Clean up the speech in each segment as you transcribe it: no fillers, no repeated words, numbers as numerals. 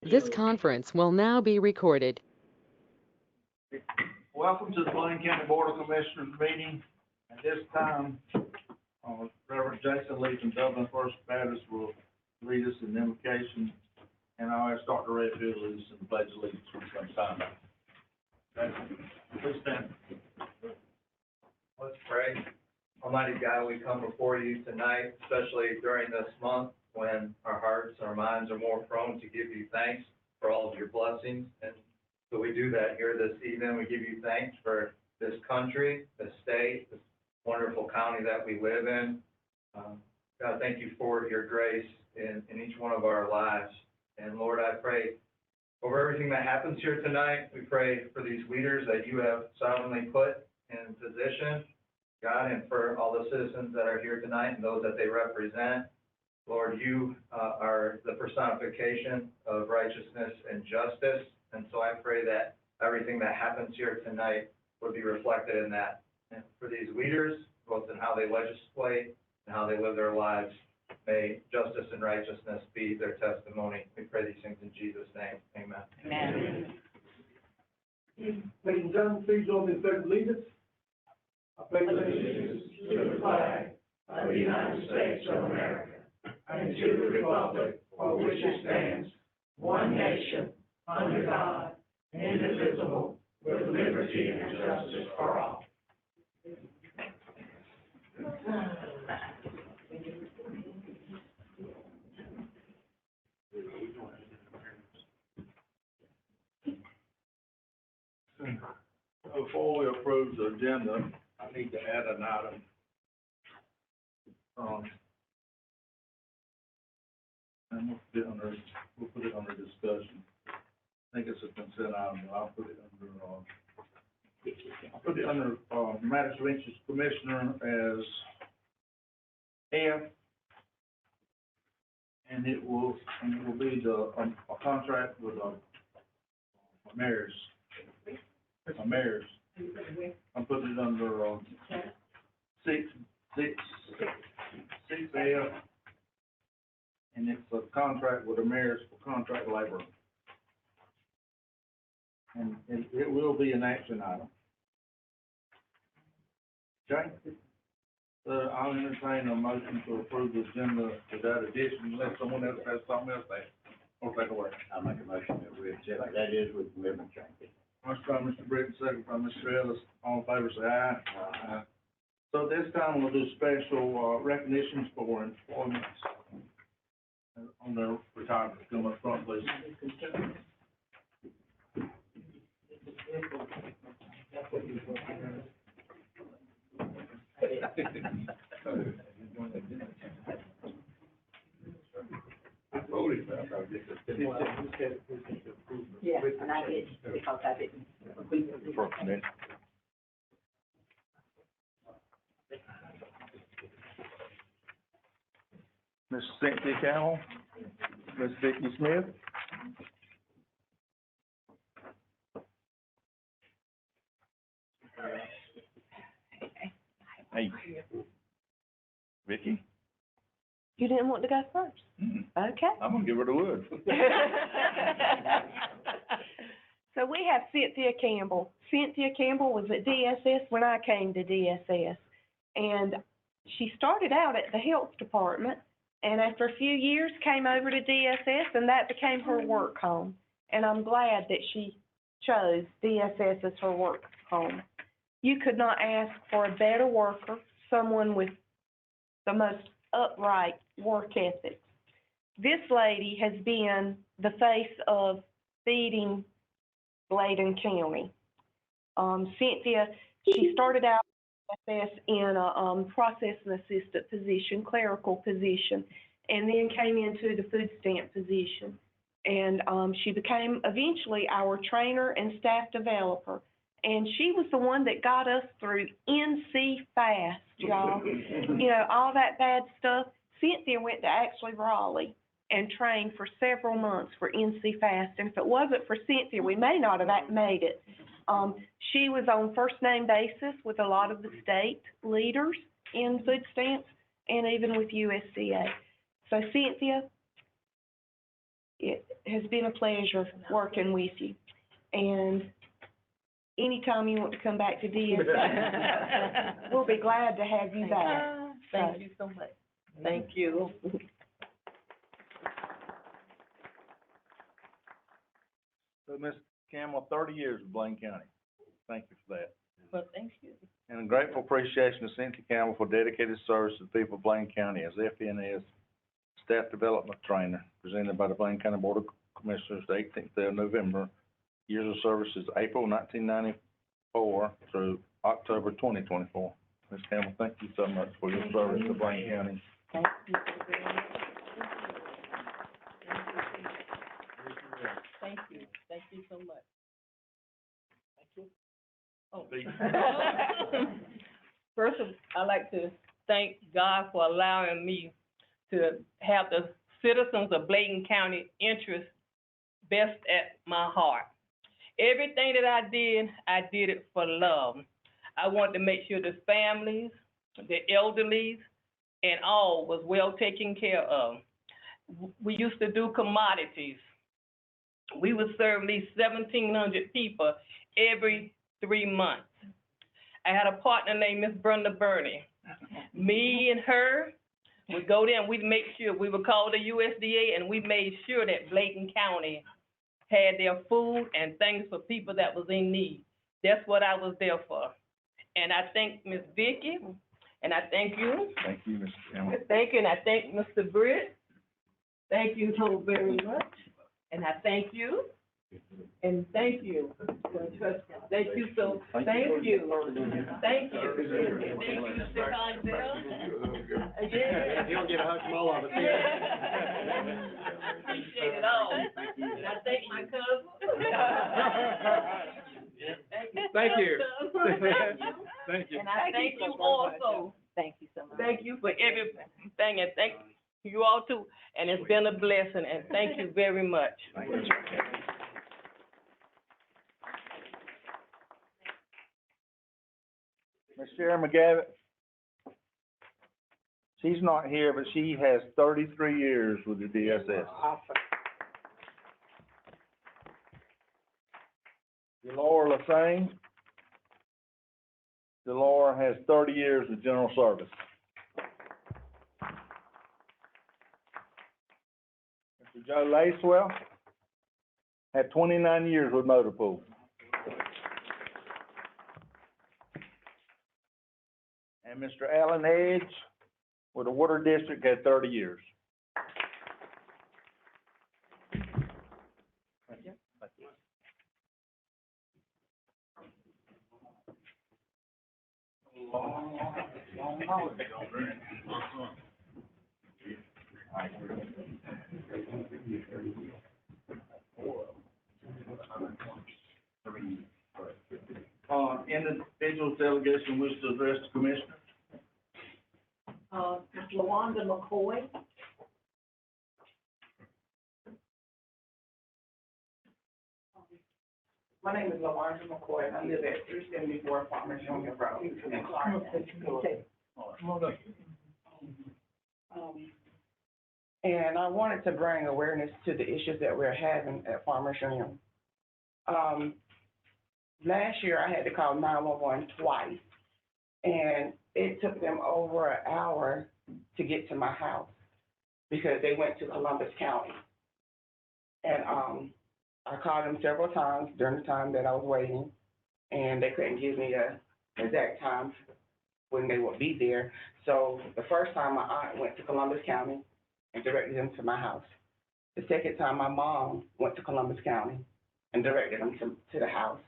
This conference will now be recorded. Welcome to the Bladen County Board of Commissioners meeting. At this time, Reverend Jason Lee from Dublin First Baptist will lead us in invocation, and I'll ask Dr. Redfield to lead us in the pledge of allegiance from some time. Jason, please stand. Let's pray. Almighty God, we come before you tonight, especially during this month when our hearts and our minds are more prone to give you thanks for all of your blessings. And so we do that here this evening. We give you thanks for this country, this state, this wonderful county that we live in. God, thank you for your grace in each one of our lives. And Lord, I pray over everything that happens here tonight. We pray for these leaders that you have sovereignly put in position, God, and for all the citizens that are here tonight and those that they represent. Lord, you are the personification of righteousness and justice. And so I pray that everything that happens here tonight would be reflected in that. And for these leaders, both in how they legislate and how they live their lives, may justice and righteousness be their testimony. We pray these things in Jesus' name. Amen. Amen. Ladies and gentlemen, please join me in the pledge of allegiance. I pledge allegiance to the flag of the United States of America and to the republic for which it stands, one nation, under God, indivisible, with liberty and justice for all. Before we approve the agenda, I need to add an item. And we'll put it under discussion. I think it's a consent item, but I'll put it under Matters of Interest Commissioner as F, and it will be a contract with a mayor's. I'm putting it under 6F, and it's a contract with the mayor's for contract labor. And it will be an action item. Okay? I'll entertain a motion to approve the agenda with that addition, unless someone else has something else they want to take away. I'll make a motion that we accept, that is with amendment changes. Motion by Mr. Britton, second by Mr. Ellis. All in favor, say aye. Aye. So this time we'll do special recognitions for employments on their retirement. Come up front, please. I voted for it. Yeah, and I did, because I didn't agree with it. Miss Cynthia Campbell, Miss Vicki Smith. Hey, Vicki? You didn't want to go first? Okay. I'm gonna give her the wood. So we have Cynthia Campbell. Cynthia Campbell was at DSS when I came to DSS. And she started out at the health department, and after a few years came over to DSS, and that became her work home. And I'm glad that she chose DSS as her work home. You could not ask for a better worker, someone with the most upright work ethic. This lady has been the face of feeding Bladen County. Cynthia, she started out in a processing assistant position, clerical position, and then came into the food stamp position. And she became eventually our trainer and staff developer. And she was the one that got us through NC Fast, y'all. You know, all that bad stuff. Cynthia went to actually Raleigh and trained for several months for NC Fast. And if it wasn't for Cynthia, we may not have made it. She was on first name basis with a lot of the state leaders in food stamps and even with USDA. So Cynthia, has been a pleasure working with you. And anytime you want to come back to DSS, we'll be glad to have you back. Thank you so much. Thank you. So, Ms. Campbell, 30 years with Bladen County. Thank you for that. Well, thank you. And a grateful appreciation to Cynthia Campbell for dedicated service to the people of Bladen County as FNS Staff Development Trainer, presented by the Bladen County Board of Commissioners, the 18th day of November. Years of service is April 1994 through October 2024. Ms. Campbell, thank you so much for your service to Bladen County. Thank you very much. Thank you. Thank you so much. Thank you. Oh. First of all, I'd like to thank God for allowing me to have the citizens of Bladen County interest best at my heart. Everything that I did it for love. I wanted to make sure the families, the elderly, and all was well taken care of. We used to do commodities. We would serve at least 1,700 people every 3 months. I had a partner named Miss Brenda Burney. Me and her would go there and we'd make sure, we would call the USDA and we made sure that Bladen County had their food and things for people that was in need. That's what I was there for. And I thank Miss Vicky, and I thank you. Thank you, Mr. Campbell. Thank you, and I thank Mr. Britt. Thank you so very much. And I thank you. And thank you. Thank you so, thank you. Thank you. Thank you, Mr. Condell. Yeah. You don't get a hug from all of us. Appreciate it all. And I thank my cousin. Thank you. Thank you. And I thank you also. Thank you so much. Thank you for everything, and thank you all too. And it's been a blessing, and thank you very much. Ms. Sharon McGavitt, she's not here, but she has 33 years with the DSS. Delora Lassane. Delora has 30 years with General Service. Mr. Joe Lacewell had 29 years with Motor Pool. And Mr. Alan Edge with the Water District had 30 years. Individual delegation wish to address the commissioner. Ms. LaWanda McCoy. My name is LaWanda McCoy, and I live at 374 Farmers Union Road in Clarksville. And I wanted to bring awareness to the issues that we're having at Farmers Union. Last year, I had to call 911 twice, and it took them over an hour to get to my house because they went to Columbus County. And I called them several times during the time that I was waiting, and they couldn't give me an exact time when they would be there. So the first time, my aunt went to Columbus County and directed them to my house. The second time, my mom went to Columbus County and directed them to the house.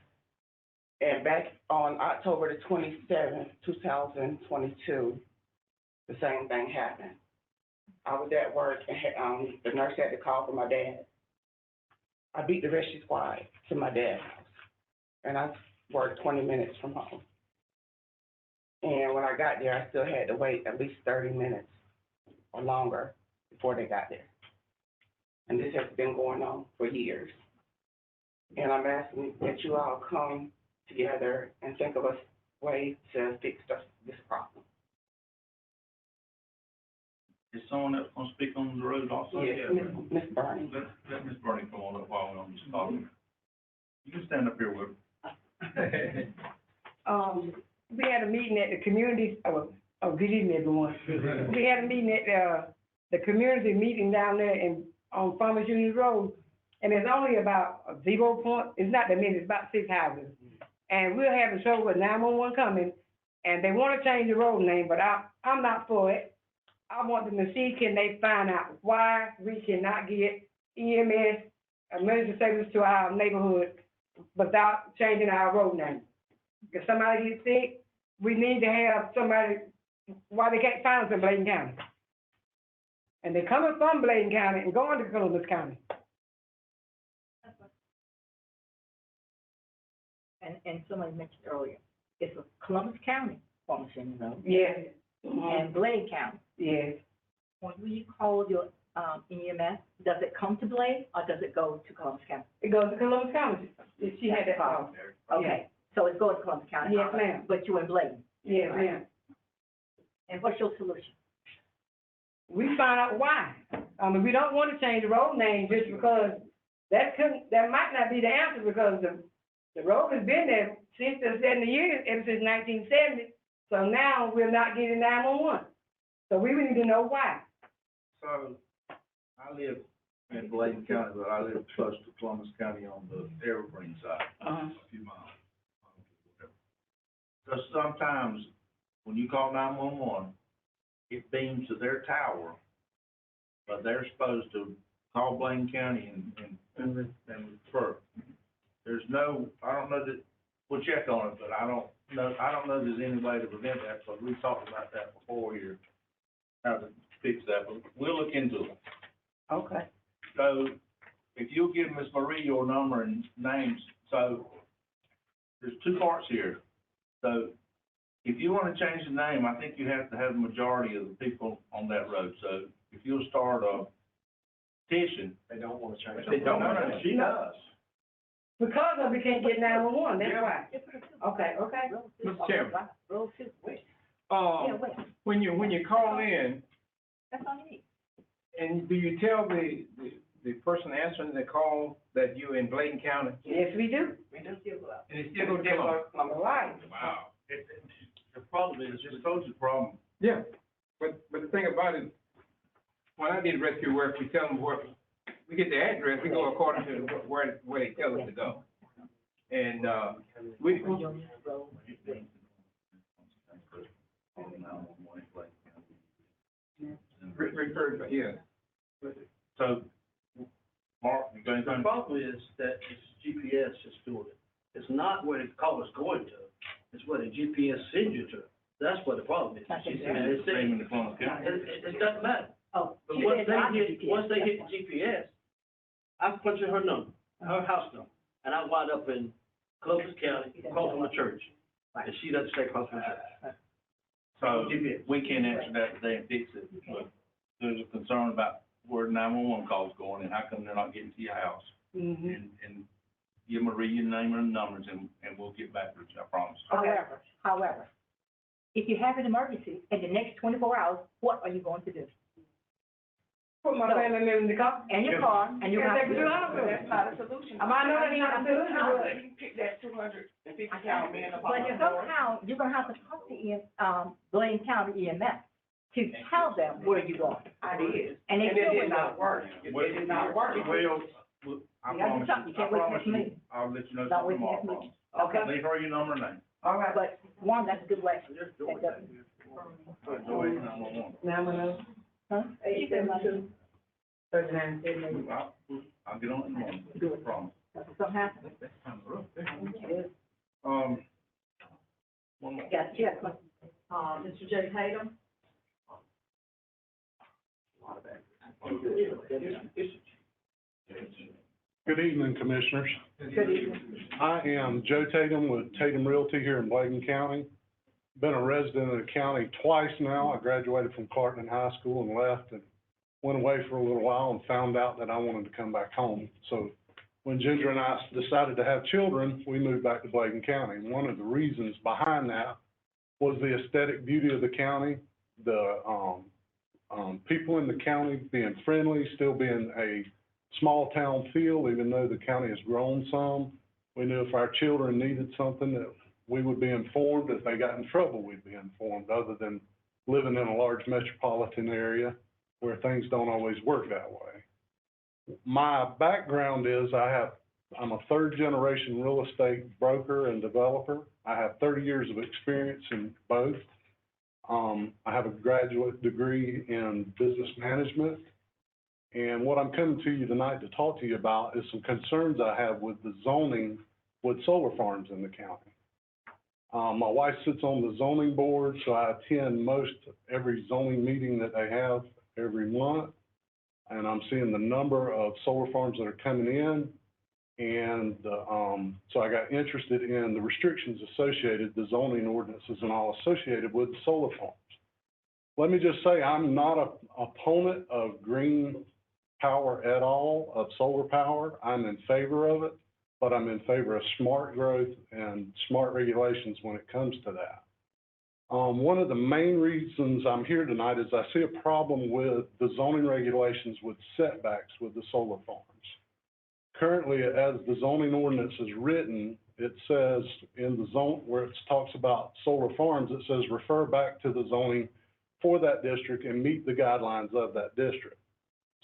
And back on October the 27th, 2022, the same thing happened. I was at work, and the nurse had to call for my dad. I beat the rescue squad to my dad's house, and I worked 20 minutes from home. And when I got there, I still had to wait at least 30 minutes or longer before they got there. And this has been going on for years. And I'm asking that you all come together and think of a way to fix this problem. Is someone else going to speak on the road also? Yes, Miss Bernie. Let Ms. Bernie come You can stand up here with them. We had a meeting at the community, good evening, everyone. We had a meeting at, the community meeting down there on Farmers Union Road, and it's only about it's not that many, it's about 6 houses. And we're having trouble with 911 coming, and they wanna change the road name, but I'm not for it. I want them to see, can they find out why we cannot get EMS, emergency service to our neighborhood without changing our road name? If somebody gets sick, we need to have somebody, why they can't find us in Bladen County. And they're coming from Bladen County and going to Columbus County. And somebody mentioned earlier, it's a Columbus County function, you know, Yes. and Bladen County. Yes. When you call your, EMS, does it come to Bladen or does it go to Columbus County? It goes to Columbus County. She had that call. Okay, so it's going to Columbus County? Yes, ma'am. But you're in Bladen? Yes, ma'am. And what's your solution? We find out why. We don't want to change the road name just because that might not be the answer, because the road has been there since the 70 years, ever since 1970. So now we're not getting 911. So we need to know why. So, I live in Bladen County, but I live close to Columbus County on the Evergreen side, a few miles. So sometimes, when you call 911, it beams to their tower, but they're supposed to call Bladen County and refer. There's no, I don't know that, we'll check on it, but I don't know there's any way to prevent that, because we talked about that before here, how to fix that, but we'll look into it. Okay. So, if you'll give Ms. Marie your number and names, so, there's 2 parts here. So, if you want to change the name, I think you have to have the majority of the people on that road. So, if you'll start a petition. They don't want to change. They don't want to, she does. Because of we can't get 911, that's why. Okay. Mr. Chairman, Road 2, where? when you call in, That's all you need. and do you tell the person answering the call that you're in Bladen County? Yes, we do. And it's still gonna come up? Right. Wow. The problem is, just told you the problem. Yeah, but the thing about it, when I did rescue work, we tell them where, we get the address, we go according to where they tell us to go. And, we, refer, yeah. So, Mark, you got The anything? problem is that it's GPS that's doing it. It's not where the call is going to, it's where the GPS sends you to. That's what the problem is. That's And exactly. it's, Same in the Columbus County. it doesn't matter. Oh, But she once said I they did hit, once they hit the GPS, I punched in her number, her house number, and I wound up in Columbus County, across from the church. And she doesn't stay across from the church. So, we can't answer that today and fix it, but there's a concern about where 911 calls going and how come they're not getting to your house. Mm-hmm. And give Marie your name and numbers and we'll get back with you, I promise. However, if you have an emergency in the next 24 hours, what are you going to do? Put my family member in the car. And your car, and your house. That's not a solution. I might know that's not a solution, but You pick that 250 pound man up. But somehow, you're gonna have to talk to, Bladen County EMS to tell them where you are. I did. And they And still it did wouldn't not know. work. It did not work. Well, I You gotta do promise something. You you, I can't wait till promise next you, meeting. I'll let you know Not something wait till tomorrow, I next meeting. promise. Okay, Leave her your number and name. all right. but one, that's a good way. Go ahead, 911. 911. Huh? You can do 39. I'll get on it in the morning, I promise. it. Something happens. One more. Got you. Mr. J. Tatum? Good evening, Commissioners. Good evening. I am Joe Tatum with Tatum Realty here in Bladen County. Been a resident of the county twice now. I graduated from Clarkton High School and left and went away for a little while and found out that I wanted to come back home. So when Ginger and I decided to have children, we moved back to Bladen County. And one of the reasons behind that was the aesthetic beauty of the county, the people in the county being friendly, still being a small town feel, even though the county has grown some. We knew if our children needed something, that we would be informed. If they got in trouble, we'd be informed, other than living in a large metropolitan area where things don't always work that way. My background is I'm a third generation real estate broker and developer. I have 30 years of experience in both. I have a graduate degree in business management. And what I'm coming to you tonight to talk to you about is some concerns I have with the zoning with solar farms in the county. My wife sits on the zoning board, so I attend most every zoning meeting that they have every month. And I'm seeing the number of solar farms that are coming in. And so I got interested in the restrictions associated, the zoning ordinances and all associated with the solar farms. Let me just say, I'm not an opponent of green power at all, of solar power. I'm in favor of it, but I'm in favor of smart growth and smart regulations when it comes to that. One of the main reasons I'm here tonight is I see a problem with the zoning regulations with setbacks with the solar farms. Currently, as the zoning ordinance is written, it says in the zone where it talks about solar farms, it says refer back to the zoning for that district and meet the guidelines of that district.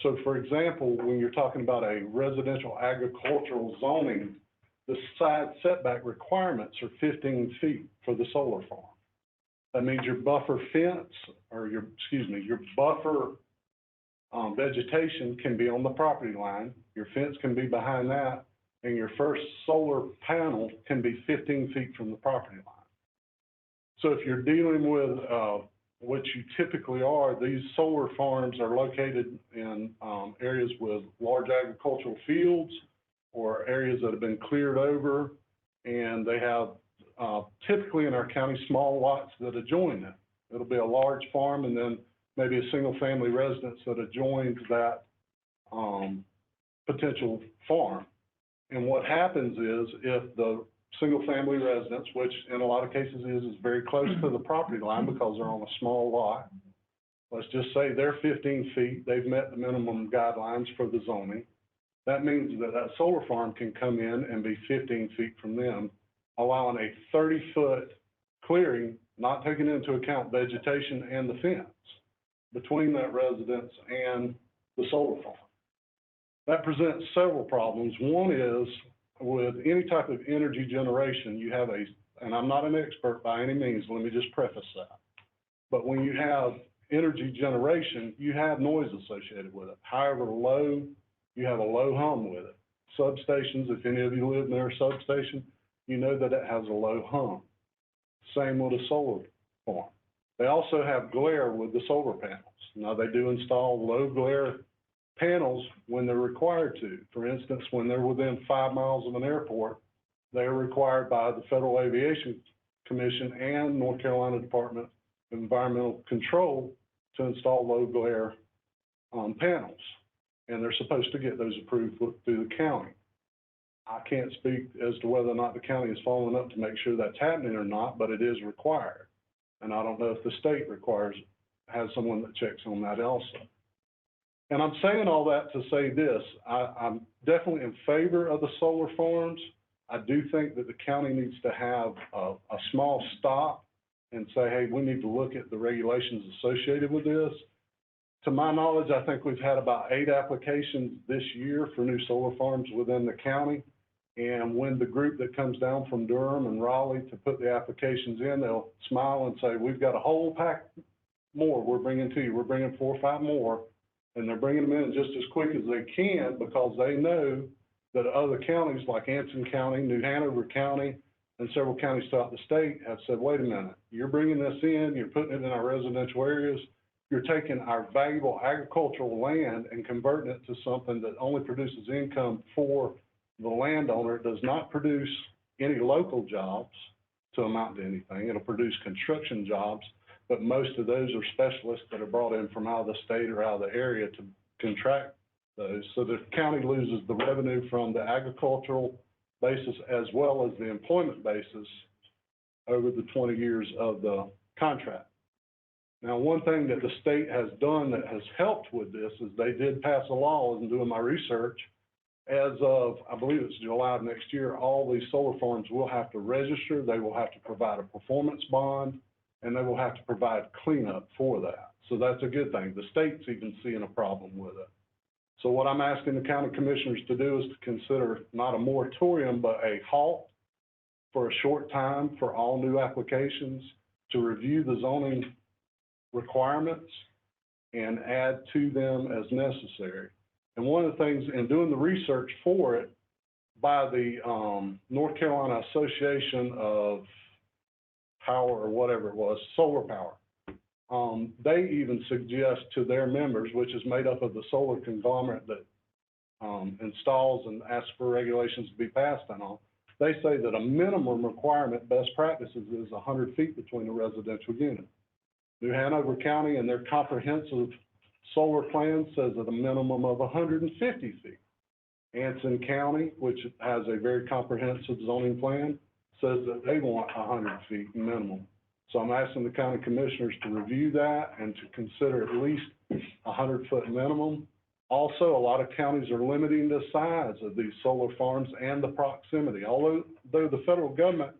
So for example, when you're talking about a residential agricultural zoning, the side setback requirements are 15 feet for the solar farm. That means your buffer fence, or your buffer vegetation can be on the property line, your fence can be behind that, and your first solar panel can be 15 feet from the property line. So if you're dealing with what you typically are, these solar farms are located in areas with large agricultural fields or areas that have been cleared over, and they have typically in our county small lots that adjoin it. It'll be a large farm and then maybe a single family residence that adjoins that potential farm. And what happens is if the single family residence, which in a lot of cases is very close to the property line because they're on a small lot, let's just say they're 15 feet, they've met the minimum guidelines for the zoning. That means that that solar farm can come in and be 15 feet from them, allowing a 30-foot clearing, not taking into account vegetation and the fence between that residence and the solar farm. That presents several problems. One is with any type of energy generation, you have and I'm not an expert by any means, let me just preface that. But when you have energy generation, you have noise associated with it. However low, you have a low hum with it. Substations, if any of you live near a substation, you know that it has a low hum. Same with a solar farm. They also have glare with the solar panels. Now, they do install low glare panels when they're required to. For instance, when they're within 5 miles of an airport, they are required by the Federal Aviation Commission and North Carolina Department of Environmental Control to install low glare panels. And they're supposed to get those approved through the county. I can't speak as to whether or not the county is following up to make sure that's happening or not, but it is required. And I don't know if the state has someone that checks on that also. And I'm saying all that to say this, I'm definitely in favor of the solar farms. I do think that the county needs to have a small stop and say, hey, we need to look at the regulations associated with this. To my knowledge, I think we've had about 8 applications this year for new solar farms within the county. And when the group that comes down from Durham and Raleigh to put the applications in, they'll smile and say, we've got a whole pack more we're bringing to you. We're bringing 4 or 5 more. And they're bringing them in just as quick as they can because they know that other counties like Anson County, New Hanover County, and several counties throughout the state have said, wait a minute, you're bringing this in, you're putting it in our residential areas, you're taking our valuable agricultural land and converting it to something that only produces income for the landowner. It does not produce any local jobs to amount to anything. It'll produce construction jobs, but most of those are specialists that are brought in from out of the state or out of the area to contract those. So the county loses the revenue from the agricultural basis as well as the employment basis over the 20 years of the contract. Now, one thing that the state has done that has helped with this is they did pass a law, in doing my research, as of, I believe it's July of next year, all these solar farms will have to register, they will have to provide a performance bond, and they will have to provide cleanup for that. So that's a good thing. The state's even seeing a problem with it. So what I'm asking the county commissioners to do is to consider not a moratorium, but a halt for a short time for all new applications to review the zoning requirements and add to them as necessary. And one of the things in doing the research for it by the North Carolina Association of Power or whatever it was, Solar Power, they even suggest to their members, which is made up of the solar conglomerate that installs and asks for regulations to be passed and all, they say that a minimum requirement, best practices, is 100 feet between a residential unit. New Hanover County and their comprehensive solar plan says at a minimum of 150 feet. Anson County, which has a very comprehensive zoning plan, says that they want 100 feet minimum. So I'm asking the county commissioners to review that and to consider at least 100-foot minimum. Also, a lot of counties are limiting the size of these solar farms and the proximity. Although the federal government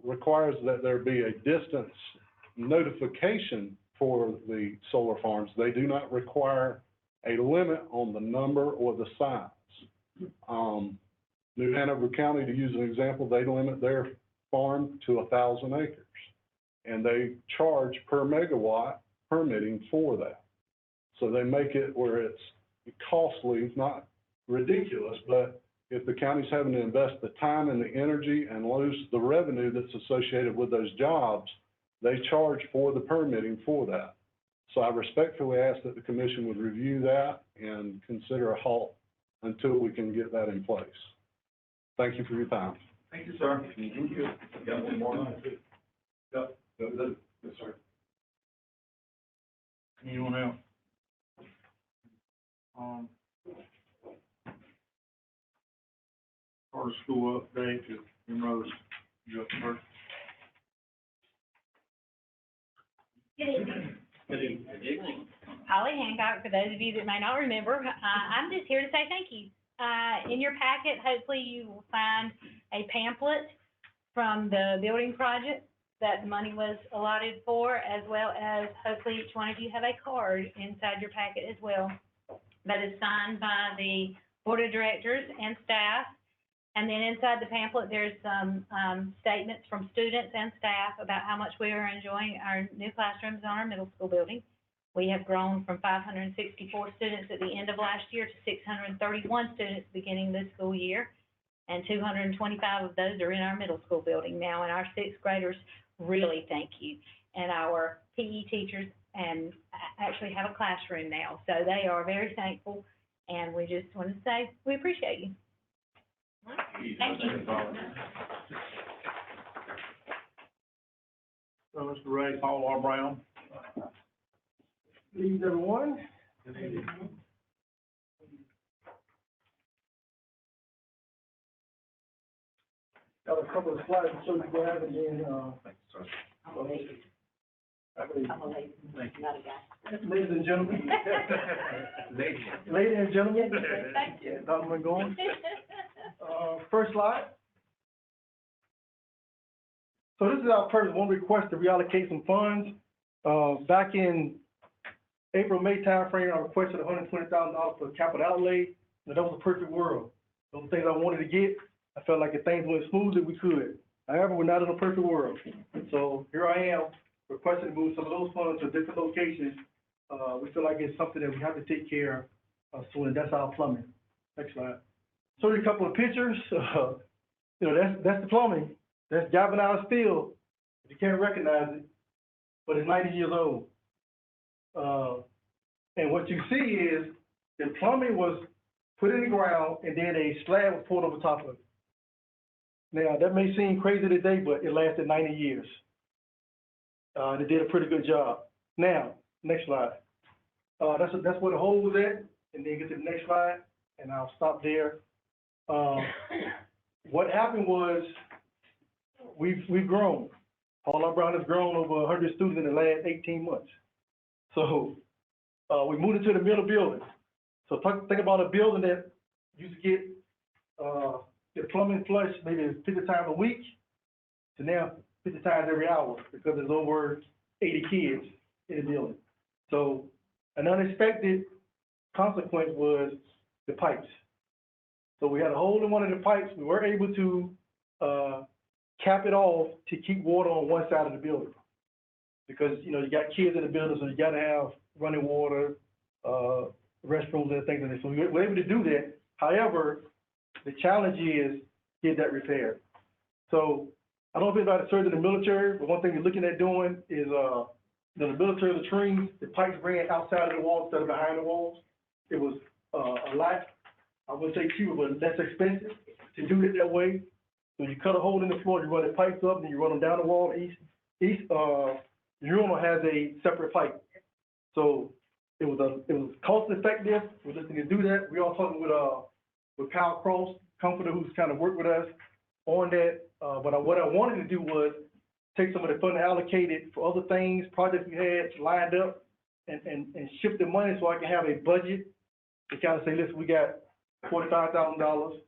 requires that there be a distance notification for the solar farms, they do not require a limit on the number or the size. New Hanover County, to use an example, they limit their farm to 1,000 acres, and they charge per megawatt permitting for that. So they make it where it's costly, not ridiculous, but if the county's having to invest the time and the energy and lose the revenue that's associated with those jobs, they charge for the permitting for that. So I respectfully ask that the commission would review that and consider a halt until we can get that in place. Thank you for your time. Thank you, sir. Thank you. Got one more? Yep. Yes, sir. Anyone else? Our school update, if Rose, you up first? Good evening. Holly Hancock, for those of you that may not remember, I'm just here to say thank you. In your packet, hopefully you will find a pamphlet from the building project that the money was allotted for, as well as hopefully each one of you have a card inside your packet as well that is signed by the board of directors and staff. And then inside the pamphlet, there's some statements from students and staff about how much we are enjoying our new classrooms on our middle school building. We have grown from 564 students at the end of last year to 631 students beginning this school year, and 225 of those are in our middle school building now, and our sixth graders really thank you. And our PE teachers and actually have a classroom now, so they are very thankful, and we just want to say we appreciate you. Thank you. So, Mr. Ray, Paul R. Brown. Good evening, everyone. Got a couple of slides to show you guys, and then, I'm a lady. Thank you. Not a guy. ladies and gentlemen. Ladies and gentlemen. Thank you. Dr. McGowan. First slide. So this is our first one request to reallocate some funds. Back in April, May timeframe, I requested $120,000 for capital outlay. Now, that was a perfect world. Those things I wanted to get. I felt like if things went smoothly, we could. However, we're not in a perfect world. So here I am requesting to move some of those funds to different locations. We feel like it's something that we have to take care of soon, and that's our plumbing. Next slide. Show you a couple of pictures. You know, that's the plumbing. That's galvanized steel. You can't recognize it, but it's 90 years old. And what you see is the plumbing was put in the ground and then a slab was poured over top of it. Now, that may seem crazy today, but it lasted 90 years. They did a pretty good job. Now, next slide. That's where the hole was at, and then get to the next slide, and I'll stop there. What happened was we've grown. Paul R. Brown has grown over 100 students in the last 18 months. So we moved into the middle building. So think about a building that used to get, the plumbing flush maybe 50 times a week to now 50 times every hour because there's over 80 kids in the building. So an unexpected consequence was the pipes. So we had a hole in one of the pipes. We were able to cap it off to keep water on one side of the building. Because, you know, you got kids in the building, so you got to have running water, restrooms and things like that. So we were able to do that. However, the challenge is get that repaired. So I don't know if anybody served in the military, but one thing you're looking at doing is, the military latrines, the pipes ran outside of the walls instead of behind the walls. It was a lot, I wouldn't say cheaper, but less expensive to do it that way. So you cut a hole in the floor, you run the pipes up, and you run them down the wall. Each urinal has a separate pipe. So it was cost effective. We're looking to do that. We also talking with Kyle Cross, Comforter, who's kind of worked with us on that. But what I wanted to do was take some of the funding allocated for other things, projects we had lined up, and shift the money so I can have a budget to kind of say, listen, we got $45,000,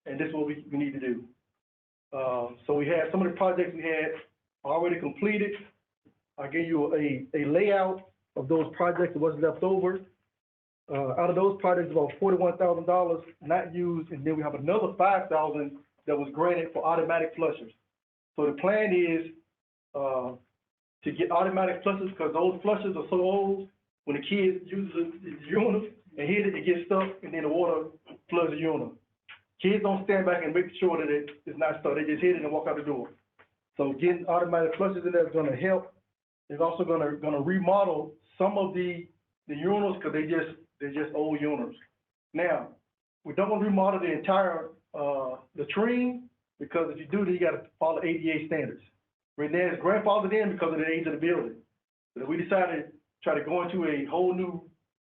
and this is what we need to do. So we had some of the projects we had already completed. I gave you a layout of those projects that was left over. Out of those projects, about $41,000 not used, and then we have another $5,000 that was granted for automatic flushers. So the plan is to get automatic flushers because those flushers are so old. When the kids use the urinal and hit it, it gets stuck, and then the water floods the urinal. Kids don't stand back and make sure that it's not stuck. They just hit it and walk out the door. So getting automatic flushers in there is going to help. It's also going to remodel some of the urinals because they're just old urinals. Now, we don't want to remodel the entire latrine because if you do, then you got to follow ADA standards. Right now, it's grandfathered in because of the age of the building. But we decided to try to go into a whole new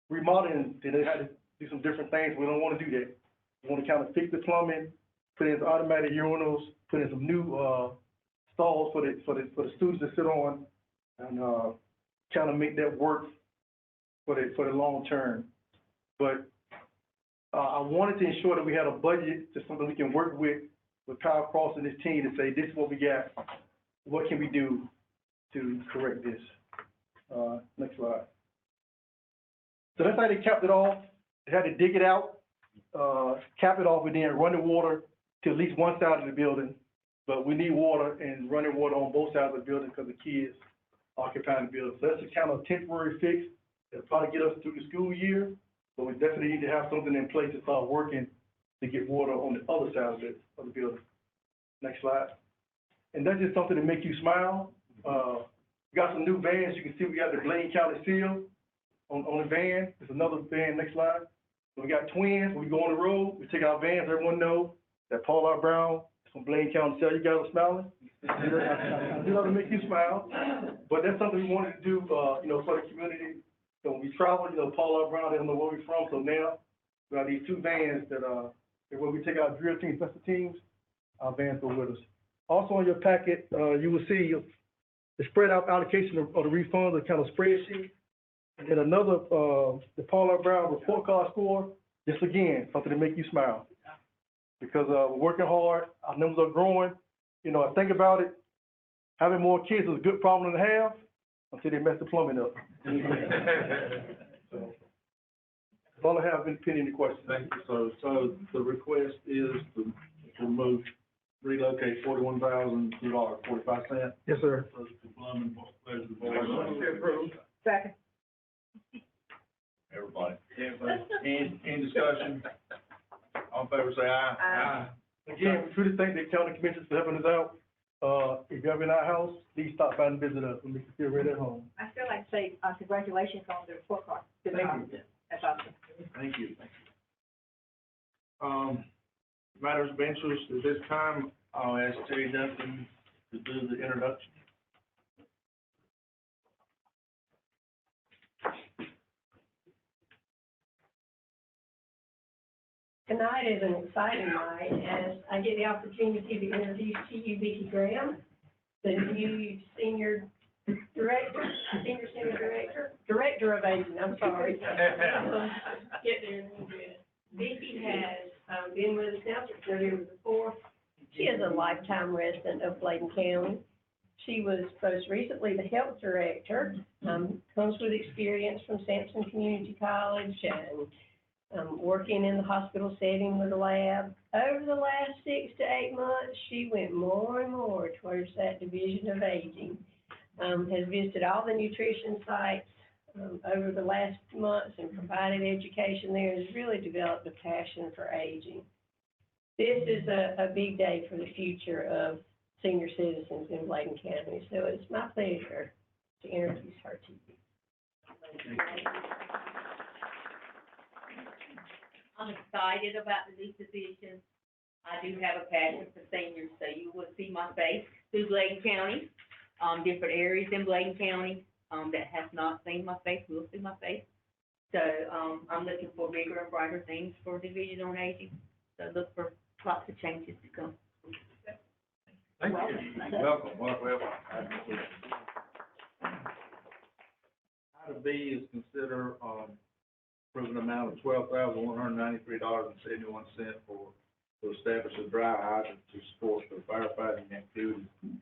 remodeling, then they had to do some different things. We don't want to do that. We want to kind of fix the plumbing, put in automatic urinals, put in some new stalls for the students to sit on, and kind of make that work for the long term. But I wanted to ensure that we had a budget to something we can work with Kyle Cross and his team to say, this is what we got. What can we do to correct this? Next slide. So that's how they capped it off. They had to dig it out, cap it off, and then run the water to at least one side of the building. But we need water and running water on both sides of the building because the kids occupying the building. So that's a kind of temporary fix. It'll probably get us through the school year, but we definitely need to have something in place to start working to get water on the other side of the building. Next slide. And that's just something to make you smile. We got some new vans. You can see we got the Bladen County seal on the van. There's another van. Next slide. So we got twins. When we go on the road, we take our vans. Everyone knows that Paul R. Brown from Bladen County seal. You guys are smiling. I do love to make you smile. But that's something we wanted to do, for the community. So when we travel, Paul R. Brown, they don't know where we're from. So now we got these two vans that when we take our drill teams, special teams, our vans go with us. Also on your packet, you will see the spread out allocation of the refunds, the kind of spreadsheet. And then another, the Paul R. Brown report card score, just again, something to make you smile. Because we're working hard, our numbers are growing. I think about it, having more kids is a good problem to have until they mess the plumbing up. So, that's all I have, any questions. Thank you. So the request is to relocate $41,002.45. Yes, sir. For plumbing, pleasure of the board. Second. Everybody. Any discussion? All in favor, say aye. Aye. Again, we truly thank the county commissioners for helping us out. If you're ever in our house, please stop by and visit us. We make you feel right at home. I still like to say, congratulations on the report card. Thank you. That's awesome. Thank you. Matters of interest, at this time, I'll ask Terry Duncan to do the introduction. Tonight is an exciting night as I get the opportunity to introduce to you Vicki Graham, the new senior director of aging, I'm sorry. Get there in a little bit. Vicki has, been with us now since November the 4th. She is a lifetime resident of Bladen County. She was most recently the health director, comes with experience from Sampson Community College and, working in the hospital setting with a lab. Over the last 6 to 8 months, she went more and more towards that division of aging. Has visited all the nutrition sites, over the last months and provided education there, has really developed a passion for aging. This is a big day for the future of senior citizens in Bladen County, so it's my pleasure to introduce her to you. I'm excited about the new position. I do have a passion for seniors, so you will see my face through Bladen County, different areas in Bladen County, that have not seen my face will see my face. So, I'm looking for bigger and brighter things for Division on Aging, so look for lots of changes to come. Thank you. Welcome. Item B is consider, approving amount of $12,193.71 to establish a dry hydrant to support the firefighting activities in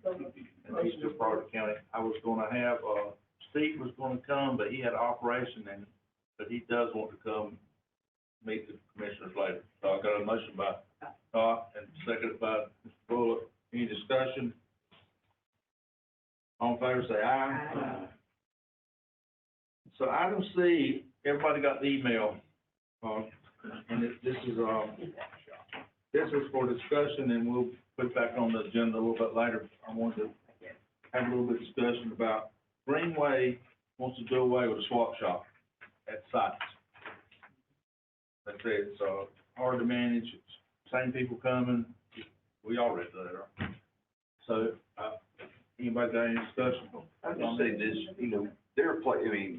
eastern part of the county. I was gonna have, Steve was gonna come, but he had an operation but he does want to come meet the commissioners later. So I got a motion by Scott and seconded by Mr. Bullock. Any discussion? All in favor, say aye. So item C, everybody got the email, and this is for discussion, and we'll put it back on the agenda a little bit later. I wanted to have a little bit of discussion about Greenway wants to do away with a swap shop at sites. Like I said, it's hard to manage, it's same people coming, we all read that, right? So, anybody got any discussion? I'll just say this,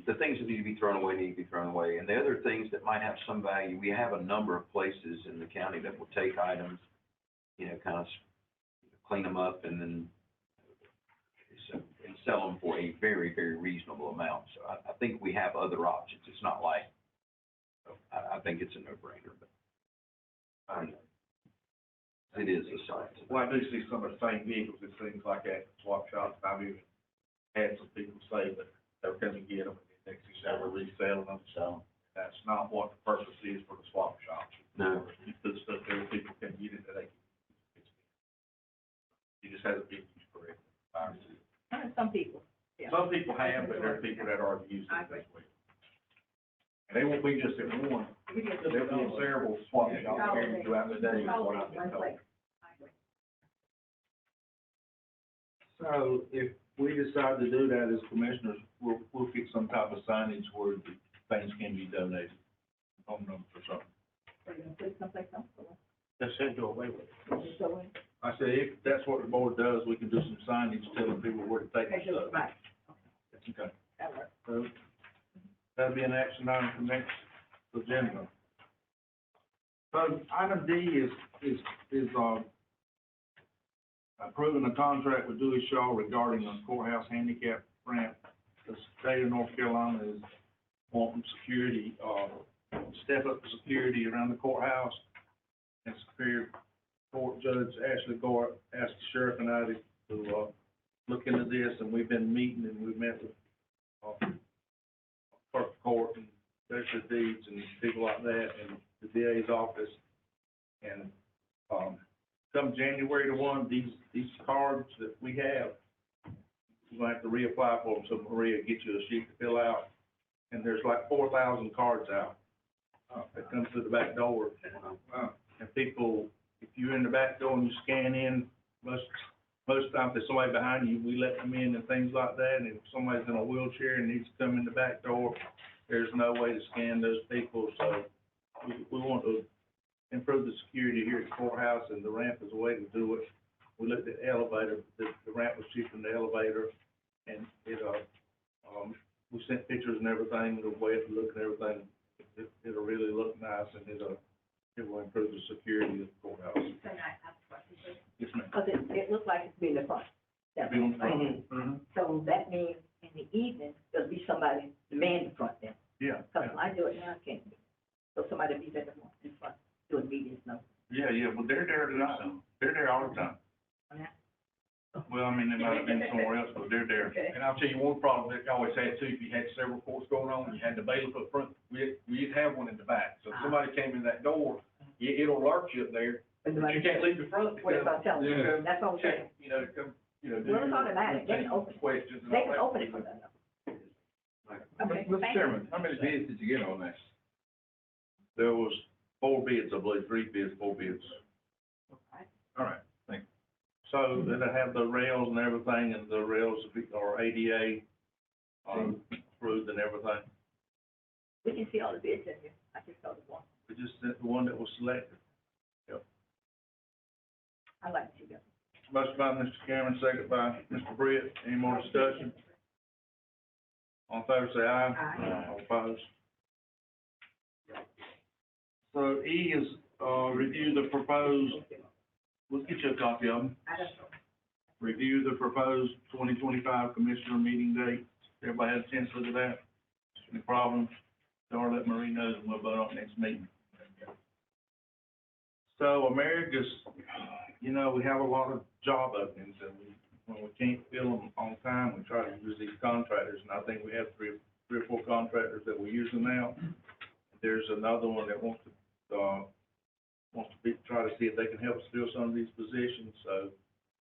the things that need to be thrown away need to be thrown away, and the other things that might have some value, we have a number of places in the county that will take items, kind of clean them up and then and sell them for a very, very reasonable amount. So I think we have other options. It's not like, I think it's a no-brainer, but it is a site. Well, I do see some of the same vehicles, it seems like at swap shops. I've even had some people say that they're gonna get them, and the next thing they're reselling them, so that's not what the purpose is for the swap shop. No. You put stuff there, people can get it, that they can. You just have to be used correctly. Some people. Yeah. Some people have, but there are people that are using it this way. And they won't be just at one, there'll be several swap shops throughout the day, is what I've been told. So if we decide to do that as commissioners, we'll get some type of signage where the things can be donated, phone numbers or something. They said do away with it. I said, if that's what the board does, we can do some signage telling people where to take the stuff. Okay. So that'll be an action item for next agenda. So item D is approving a contract with Dewey Shaw regarding a courthouse handicap ramp. The state of North Carolina is wanting security, step up security around the courthouse. And Superior Court Judge Ashley Gore asked the sheriff and I to look into this, and we've been meeting, and we've met with clerk of court and special deeds and people like that, and the DA's office. And come January 1, these cards that we have, you're gonna have to reapply for them. So Maria get you a sheet to fill out, and there's like 4,000 cards out that comes through the back door. And people, if you're in the back door and you scan in, most times there's somebody behind you, we let them in and things like that. And if somebody's in a wheelchair and needs to come in the back door, there's no way to scan those people. So we want to improve the security here at the courthouse, and the ramp is a way to do it. We looked at the elevator, the ramp was cheaper than the elevator, and we sent pictures and everything, the way it looked and everything. It'll really look nice, and it will improve the security of the courthouse. Can I ask a question, please? Yes, ma'am. Because it looks like it's been in the front. Be on the front. So that means in the evening, there'll be somebody to man the front then. Yeah. Because when I do it now, I can't. So somebody be there in the front. you just know. Yeah, well, they're there tonight, they're there all the time. Well, I mean, they might have been somewhere else, but they're there. Okay. And I'll tell you one problem that you always had too, if you had several courts going on, you had the bailiff up front, we didn't have one in the back. So if somebody came in that door, it'll alert you up there, but you can't leave the front. What about telling you? Yeah. That's what I'm saying. You know, come, do Well, it's automatic. They can open it. questions and They all can that. open it for them. Okay, Mr. thank you. Chairman, how many bids did you get on this? There was 4 bids, I believe, 3 bids, 4 bids. All right, thank you. So it'll have the rails and everything, and the rails are ADA, approved and everything. We can see all the bids in here. I just saw the one. We just sent the one that was selected. I like to see them. Motion by Mr. Cameron, second by Mr. Britt. Any more discussion? All in favor, say aye. Aye. All opposed? So E is, review the proposed, we'll get you a copy of them. I don't know. Review the proposed 2025 commissioner meeting date. Everybody had a chance to look at that? Any problems? Don't let Marie know, and we'll vote on next meeting. So America's, you know, we have a lot of job openings, and when we can't fill them on time, we try to use these contractors, and I think we have three or four contractors that we're using now. There's another one that wants to try to see if they can help us fill some of these positions. So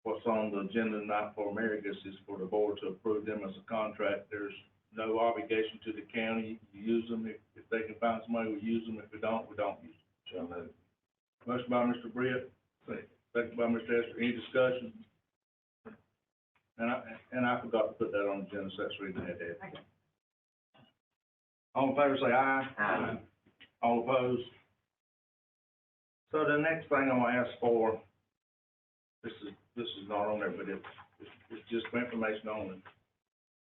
what's on the agenda tonight for Americus is for the board to approve them as a contract. There's no obligation to the county. You use them if they can find somebody, we use them. If we don't use them. So, motion by Mr. Britt, second by Mr. Esther. Any discussion? And I forgot to put that on the agenda, so that's the reason I had that. All in favor, say aye. Aye. All opposed? So the next thing I'm gonna ask for, this is not on there, but it's just for information only.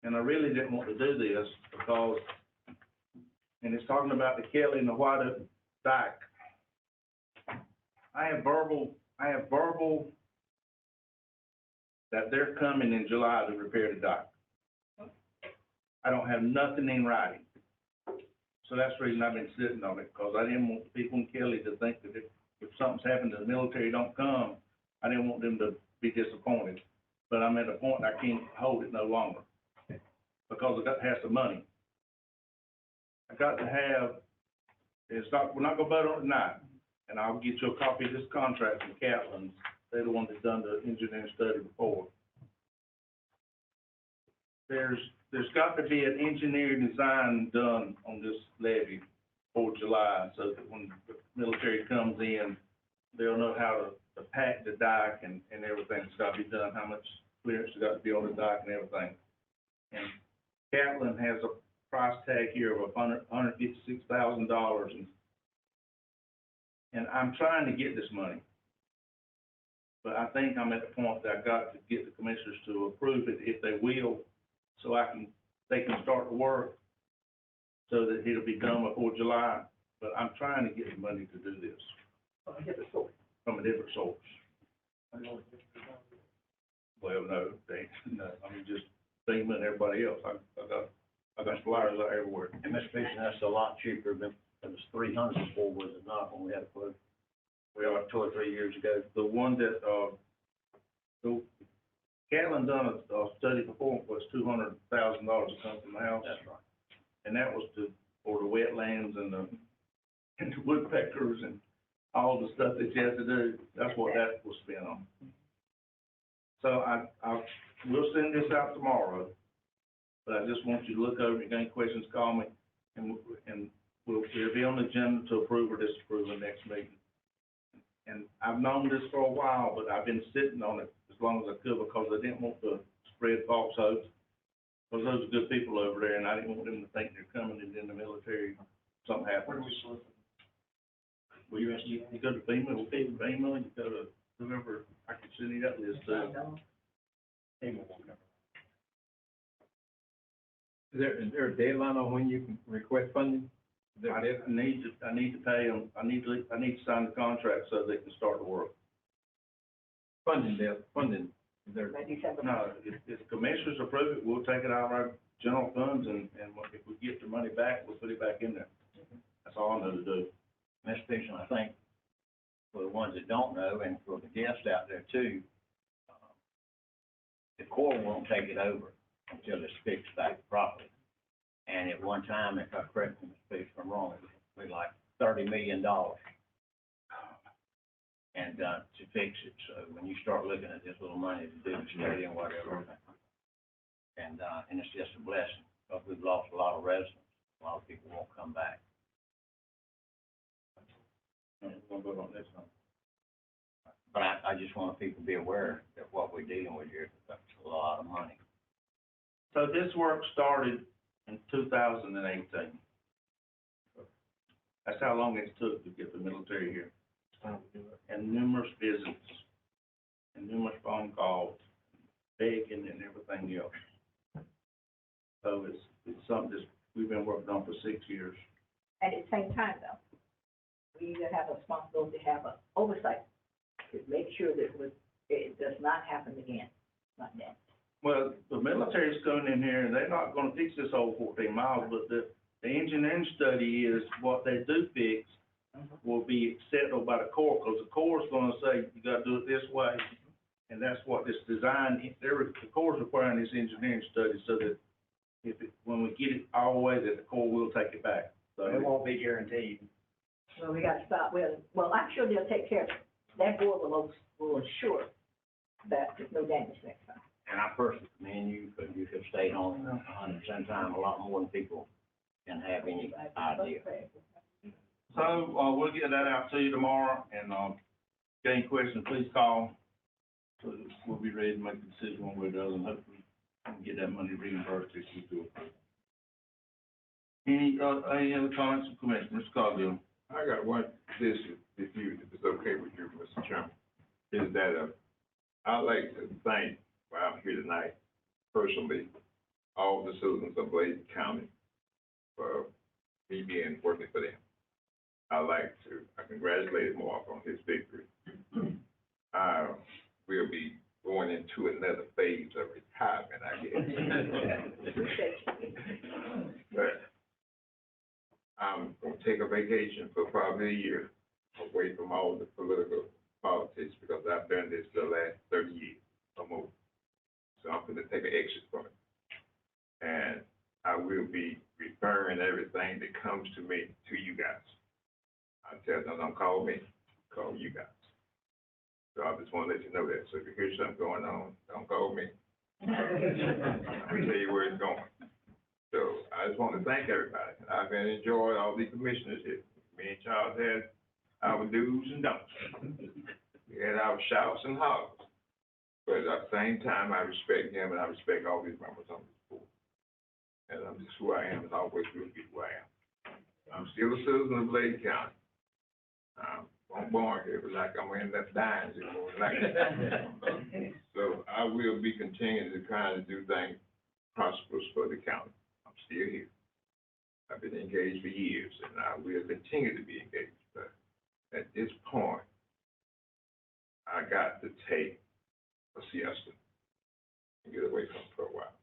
And I really didn't want to do this because, and it's talking about the Kelly and the White Oak Dyke. I have verbal that they're coming in July to repair the dyke. I don't have nothing in writing. So that's the reason I've been sitting on it, because I didn't want the people in Kelly to think that if something's happened and the military don't come, I didn't want them to be disappointed. But I'm at a point I can't hold it no longer, because I got to have some money. I got to have, we're not gonna vote on it tonight, and I'll get you a copy of this contract from Catlin. They're the ones that done the engineering study before. There's got to be an engineering design done on this levee for July, so that when the military comes in, they'll know how to pack the dike and everything's got to be done, how much clearance has got to be on the dike and everything. And Catlin has a price tag here of $156,000, and I'm trying to get this money. But I think I'm at the point that I got to get the commissioners to approve it, if they will, so they can start the work, so that it'll be done before July. But I'm trying to get the money to do this. From a different source. Well, no, I mean, just FEMA and everybody else. I got flyers out everywhere. And Mr. Fishing, that's a lot cheaper than, it was 300 before, was it not, when we had a quote? We are 2 or 3 years ago. the one that, Catlin done a study before, was $200,000 to come from the house. That's right. And that was for the wetlands and the woodpeckers and all the stuff that you have to do. That's what that was spent on. So we'll send this out tomorrow, but I just want you to look over, if you got any questions, call me, and it'll be on the agenda to approve or disapprove the next meeting. And I've known this for a while, but I've been sitting on it as long as I could, because I didn't want to spread false hopes. Because those are good people over there, and I didn't want them to think they're coming and in the military, something happens. Well, you go to FEMA, you go to whoever, I can send you that list too. Is there a deadline on when you can request funding? Is there a deadline? I need to pay them, I need to sign the contract so they can start the work. Funding, is there? No, if commissioners approve it, we'll take it out of our general funds, and if we get the money back, we'll put it back in there. That's all I know to do. Mr. Fishing, I think ones that don't know, and for the guests out there too, the Corps won't take it over until it's fixed back properly. And at one time, if I correct me, if I'm wrong, it was like $30 million. And, to fix it, so when you start looking at this little money to do the study and whatever, and it's just a blessing, because we've lost a lot of residents, a lot of people won't come back. But I just want people to be aware that what we're dealing with here, that's a lot of money. So this work started in 2018. That's how long it took to get the military here. And numerous visits, and numerous phone calls, begging and everything else. So it's something that we've been working on for 6 years. At the same time, though, we have a responsibility to have an oversight to make sure that it does not happen again, like that. Well, the military's coming in here, and they're not gonna fix this whole 14 miles, but the engineering study is what they do fix will be acceptable by the Corps, because the Corps is gonna say, you gotta do it this way. And that's what this design, the Corps is requiring this engineering study, so that when we get it all the way, that the Corps will take it back. So It won't be guaranteed. So we gotta stop, well, I'm sure they'll take care of it. That board will ensure that there's no damage next time. And I personally commend you, because you have stayed on 100% time, a lot more than people can have any idea. So, we'll get that out to you tomorrow, and, get any questions, please call. So that we'll be ready to make a decision one way or the other, and hopefully we can get that money reimbursed if we do it. Any other comments or commissioners? Mr. Cogdill? I got one, if it's okay with you, Mr. Chairman, is that, I'd like to thank, while I'm here tonight, personally, all the citizens of Bladen County for me being working for them. I congratulate Mark on his victory. We'll be going into another phase of retirement, I guess. But I'm gonna take a vacation for probably a year, away from all the political politics, because I've done this the last 30 years or more. So I'm gonna take an exit from it. And I will be referring everything that comes to me to you guys. I tell them, don't call me, call you guys. So I just want to let you know that. So if you hear something going on, don't call me. I'm gonna tell you where it's going. So I just want to thank everybody. I've been enjoying all the commissioners here. Me and Charles had our do's and don'ts. We had our shouts and hollers. But at the same time, I respect him and I respect all these members on this board. And I'm just who I am and always will be who I am. I'm still a citizen of Bladen County. I'm born here, but like I'm in that dying anymore. So I will be continuing to kind of do things prosperous for the county. I'm still here. I've been engaged for years, and I will continue to be engaged. But at this point, I got to take a siesta and get away from it for a while.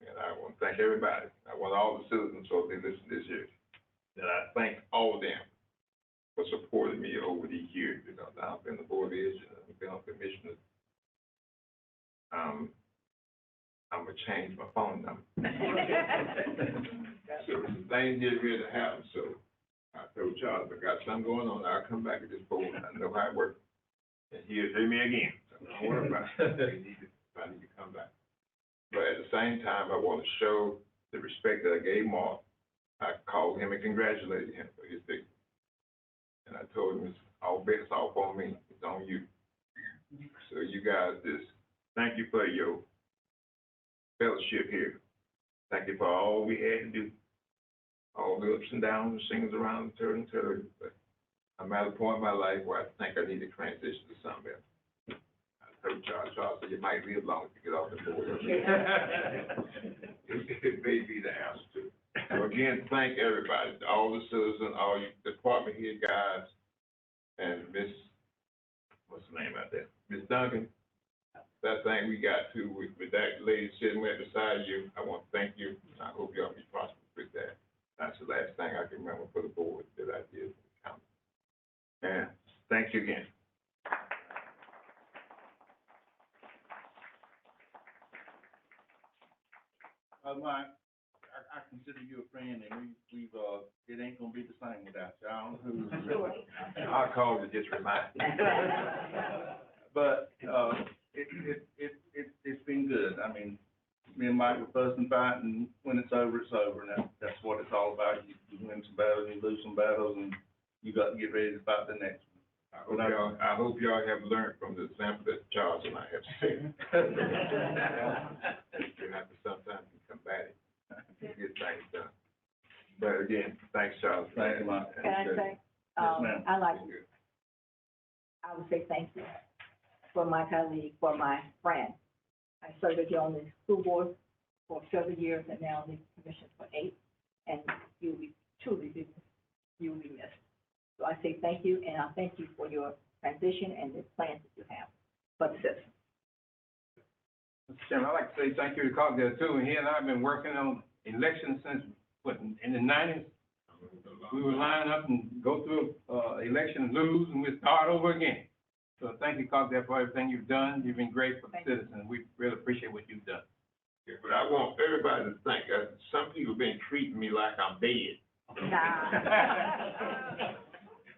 And I want to thank everybody. I want all the citizens, so they listen this year, that I thank all of them for supporting me over these years, because I've been the board of education, I've been a commissioner. I'm gonna change my phone number. So some things get ready to happen, so I told Charles, I got something going on, I'll come back to this board, I know how it works. And he'll hear me again, so don't worry about it, I need to come back. But at the same time, I want to show the respect that I gave Mark. I called him and congratulated him for his victory. And I told him, it's all bets off on me, it's on you. So you guys, just thank you for your fellowship here. Thank you for all we had to do, all the ups and downs, things around the turn. But I'm at a point in my life where I think I need to transition to something else. I told Charles said, you might live long to get off the board. It may be the answer to it. So again, thank everybody, all the citizens, all you department head guys, and Miss, what's the name out there? Miss Duncan. That thing we got to with that lady sitting right beside you, I want to thank you. I hope y'all be prosperous with that. That's the last thing I can remember for the board that I did for the county. And thank you again. Mike, I consider you a friend, and we've, it ain't gonna be the same without you. I don't know who. I called to just remind you. But, it's been good. I mean, me and Mike were fussing, fighting, when it's over, and that's what it's all about. You win some battles, you lose some battles, and you got to get ready to fight the next one. I hope y'all have learned from the example that Charles and I have set. You have to sometimes be combative, to get things done. But again, thanks, Charles. Thank you, Mike. Can I say, Yes, ma'am. I would say thank you for my colleague, for my friend. I served with you on the school board for several years and now the commission for 8, and you'll be you'll be missed. So I say thank you, and I thank you for your transition and the plans that you have for the citizens. Mr. Chairman, I'd like to say thank you to Cognell too, and he and I have been working on elections since, in the 90s? We would line up and go through, election and lose, and we'd start over again. So thank you, Cognell, for everything you've done. You've been great for the citizens. We really appreciate what you've done. Yeah, but I want everybody to think, some people been treating me like I'm dead.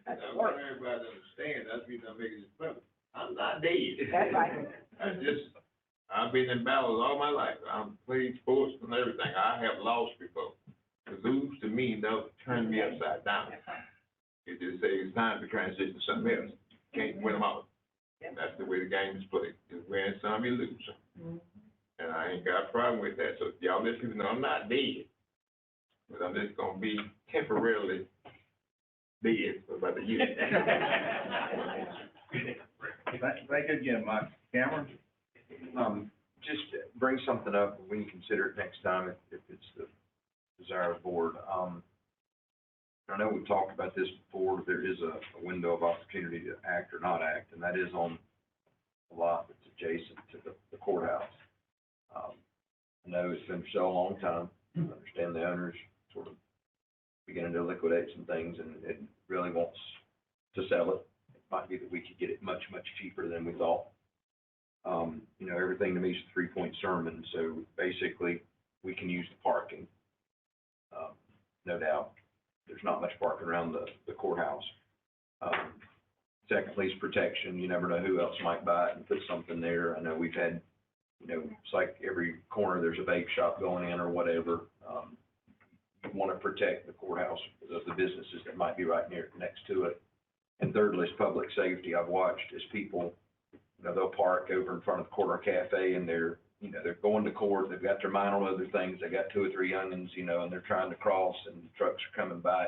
I want everybody to understand, that's the reason I'm making this public. I'm not dead. That's right. I've been in battles all my life. I've played sports and everything. I have lost before. To lose to me, don't turn me upside down. It just say it's time to transition to something else. Can't win them all. That's the way the game is played. You win some, you lose some. And I ain't got a problem with that. So y'all listen to me, I'm not dead. But I'm just gonna be temporarily dead for about a year. Thank you again, Mike. Cameron? Just bring something up, we can consider it next time if it's the desire of the board. I know we've talked about this before, there is a window of opportunity to act or not act, and that is on a lot that's adjacent to the courthouse. I know it's been for so long time, I understand the owners sort of beginning to liquidate some things and it really wants to sell it. It might be that we could get it much, much cheaper than we thought. You know, everything to me is a 3-point sermon, so basically we can use the parking. No doubt, there's not much parking around the courthouse. Secondly is protection. You never know who else might buy it and put something there. I know we've had, you know, it's like every corner there's a vape shop going in or whatever. You want to protect the courthouse of the businesses that might be right next to it. And thirdly is public safety. I've watched as people, you know, they'll park over in front of the corner cafe and they're going to court, they've got their mind on other things, they got 2 or 3 youngins, you know, and they're trying to cross and trucks are coming by.